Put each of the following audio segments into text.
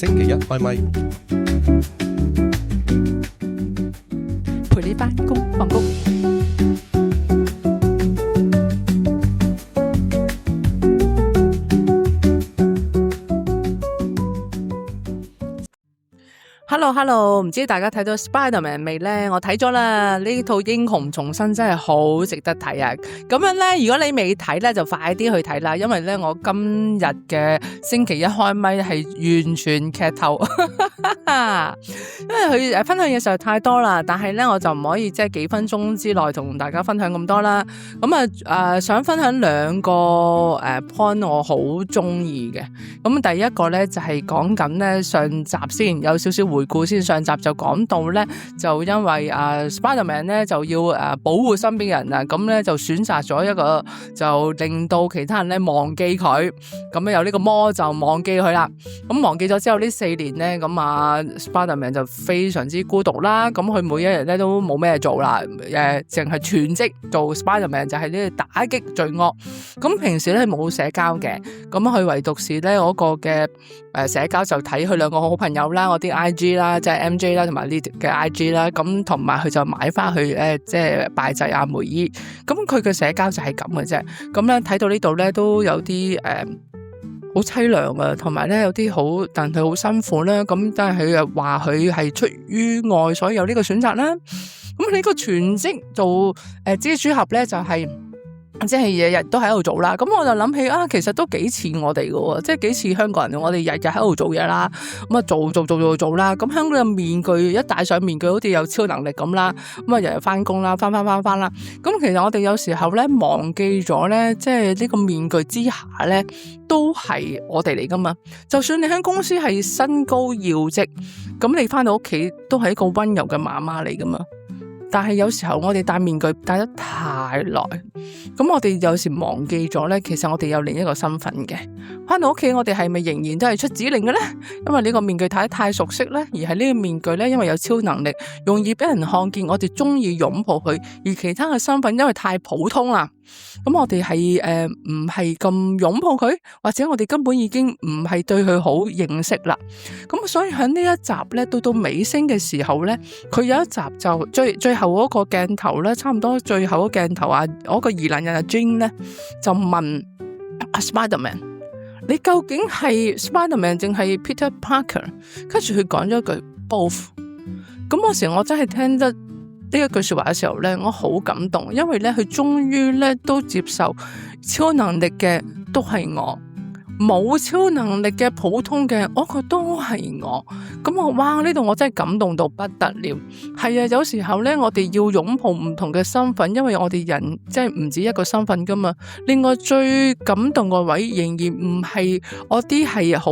星期一開咪。陪你返工放工。Hello， 唔知大家睇到 Spider-Man 未呢？我睇咗啦，呢套英雄重生真係好值得睇啊！咁樣呢，如果你未睇呢，就快啲去睇啦，因為呢，我今日嘅星期一開咪係完全劇透，因為佢分享嘢實在太多啦，但係呢，我就唔可以即係幾分鐘之內同大家分享咁多啦。咁想分享兩個point 我好中意嘅。咁第一個呢，就係講緊呢上集先有少少回顧先，上集就講到咧，就因為Spider-Man 咧就要保護身邊人啊，咁咧就選擇咗一個就令到其他人咧忘記佢，咁有呢個魔就忘記佢啦。咁忘記咗之後呢4年咧，咁Spider-Man 就非常之孤獨啦。咁佢每一日咧都冇咩做啦，淨係全職做 Spider-Man 就係呢個打擊罪惡。咁平時咧冇社交嘅，咁佢唯獨是咧嗰個嘅社交就睇佢兩個好朋友啦，我啲 IG 啦，即係 MJ 啦，同埋呢嘅 IG 啦，咁同埋佢就買翻去即係拜祭阿梅姨，咁佢嘅社交就係咁嘅啫。咁咧睇到呢度咧都有啲好凄涼啊，同埋咧有啲好，但係好辛苦啦。咁但係佢又話佢係出於愛，所以有呢個選擇啦。咁呢個全職做蜘蛛俠咧就係即係日日都喺度做啦，咁我就諗起其實都幾似我哋嘅，即係幾似香港人，我哋日日喺度做嘢啦，咁做啦，咁香港嘅面具一戴上面具，好似有超能力咁啦，咁日日翻工啦，翻啦，咁其實我哋有時候咧忘記咗咧，即係呢個面具之下咧，都係我哋嚟噶嘛。就算你喺公司係身高要職，咁你翻到屋企都係一個溫柔嘅媽媽嚟噶嘛。但係有時候我哋戴面具戴得太耐，咁我哋有時忘記咗咧，其實我哋有另一個身份嘅。翻到屋企我哋係咪仍然都係出指令嘅咧？因為呢個面具睇得太熟悉咧，而係呢個面具咧，因為有超能力，容易俾人看見，我哋中意擁抱佢，而其他嘅身份因為太普通啦，咁我哋係唔係咁擁抱佢，或者我哋根本已經唔係對佢好認識啦。咁所以喺呢一集咧，到尾聲嘅時候咧，佢有一集就最後嗰個鏡頭咧，差唔多最後嗰鏡頭嗰個疑難人Jean 咧就問Spider-Man， 你究竟係 Spider-Man 定係 Peter Parker？ 跟住佢講咗一句 both。咁嗰時我真係聽得呢一句說話嘅時候咧，我好感動，因為咧佢終於咧都接受超能力嘅都係我，冇超能力嘅普通嘅我個都係我。咁哇呢度我真係感動到不得了。係啊，有時候咧我哋要擁抱唔同嘅身份，因為我哋人即係唔止一個身份噶嘛。另外最感動個位仍然唔係我啲係好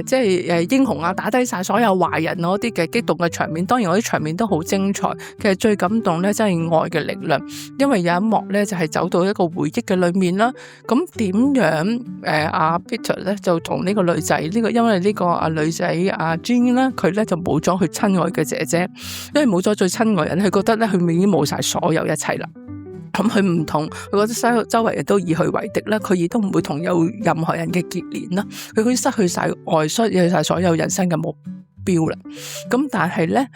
即係英雄打低晒所有壞人嗰啲嘅激動嘅場面，當然我啲場面都好精彩。其實最感動咧真係愛嘅力量，因為有一幕咧就係走到一個回憶嘅裏面啦。咁點樣阿 Peter 咧就同呢個女仔因為呢個女仔Jean 啦，佢咧就冇咗佢親愛嘅姐姐，因為冇咗最親愛人，佢覺得咧佢已經冇晒所有一切啦。咁佢唔同，佢覺得周圍人都以佢為敵啦，佢亦都唔會同有任何人嘅結連啦，佢會失去晒愛，失去晒所有人生嘅目標啦。咁但係咧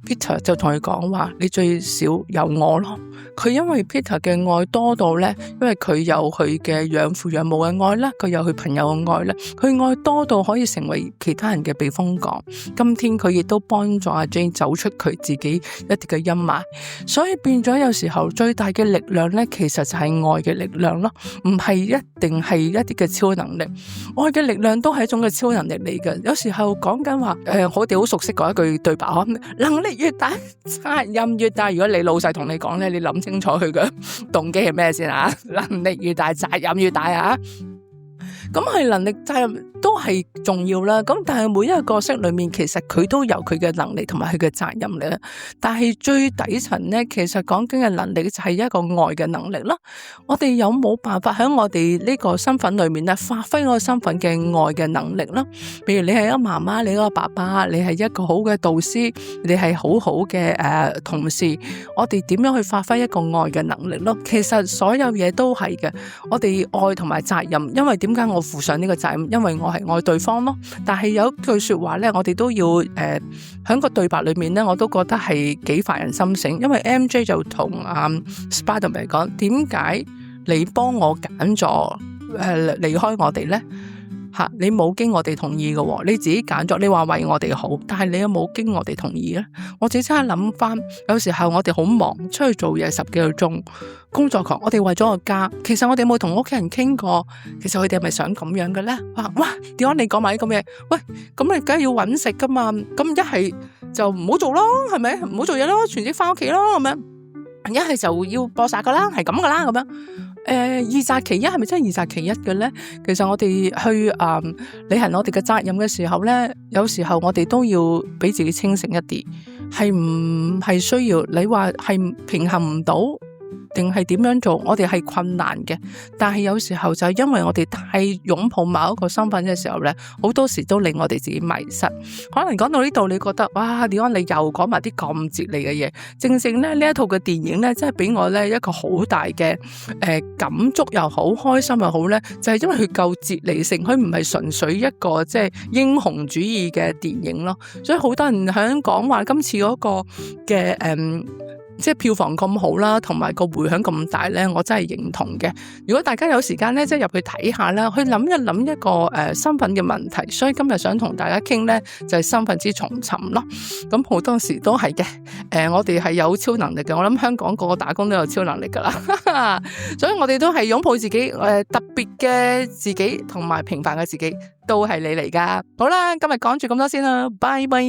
Peter 就同佢講話，你最少有我咯。佢因為 Peter 嘅愛多到咧，因為佢有佢嘅養父養母嘅愛啦，佢有佢朋友嘅愛啦，佢愛多到可以成為其他人嘅避風港。今天佢亦都幫咗阿 Jane 走出佢自己一啲嘅陰霾，所以變咗有時候最大嘅力量咧，其實就係愛嘅力量咯，唔係一定係一啲嘅超能力。愛嘅力量都係一種嘅超能力嚟嘅。有時候講緊話我哋好熟悉嗰一句對白，能力越大責任越大。如果你老細同你講咧，你諗清楚佢嘅動機係咩先啊？能力越大責任越大啊！咁係能力責任都係重要啦，咁但係每一個角色裏面其實佢都有佢嘅能力同埋佢嘅責任嘅，但係最底層咧，其實講緊嘅能力就係一個愛嘅能力啦。我哋有冇辦法喺我哋呢個身份裏面咧，發揮我身份嘅愛嘅能力啦？譬如你係一個媽媽，你係一個爸爸，你係一個好嘅導師，你係好好嘅同事，我哋點樣去發揮一個愛嘅能力咯？其實所有嘢都係嘅，我哋愛同埋責任，因為點解我負上呢個責任，因為我係愛對方咯。但係有一句說話咧，我哋都要喺個對白裏面咧，我都覺得係幾發人深省。因為 MJ 就同Spiderman 講，點解你幫我揀咗離開我哋咧？你冇經我哋同意嘅，你自己揀咗，你話為我哋好，但係你有冇經我哋同意咧？我自己真係諗翻，有時候我哋好忙，出去做嘢10幾個鐘，工作狂，我哋為咗個家，其實我哋有冇同屋企人傾過？其實佢哋係咪想咁樣嘅咧？哇，點解你講埋啲咁嘅嘢？喂，咁你梗係要搵食噶嘛？咁一係就唔好做咯，係咪？唔好做嘢咯，全職翻屋企咯，咁樣。一係就要搏殺噶啦，係咁噶啦，咁樣。二擇其一係咪真係二擇其一嘅咧？其實我哋去履行我哋嘅責任嘅時候咧，有時候我哋都要俾自己清醒一啲，係唔係需要？你話係平衡唔到，定係點樣做？我哋係困難嘅，但係有時候就係因為我哋太擁抱某一個身份嘅時候咧，好多時都令我哋自己迷失。可能講到呢度，你覺得哇，點解你又講埋啲咁哲理嘅嘢？正正咧呢一套嘅電影咧，真係俾我咧一個好大嘅感觸又好，開心又好咧，就係因為佢夠哲理性，佢唔係純粹一個即係英雄主義嘅電影咯。所以好多人響講話今次嗰個嘅即係票房咁好啦，同埋個回響咁大咧，我真係認同嘅。如果大家有時間咧，即係入去睇下啦，去諗一諗一個身份嘅問題。所以今日想同大家傾咧，就係身份之重尋咯。咁好多時都係嘅。我哋係有超能力嘅。我諗香港個個打工都有超能力噶啦。所以我哋都係擁抱自己，特別嘅自己同埋平凡嘅自己，都係你嚟噶。好啦，今日講住咁多先啦，拜拜。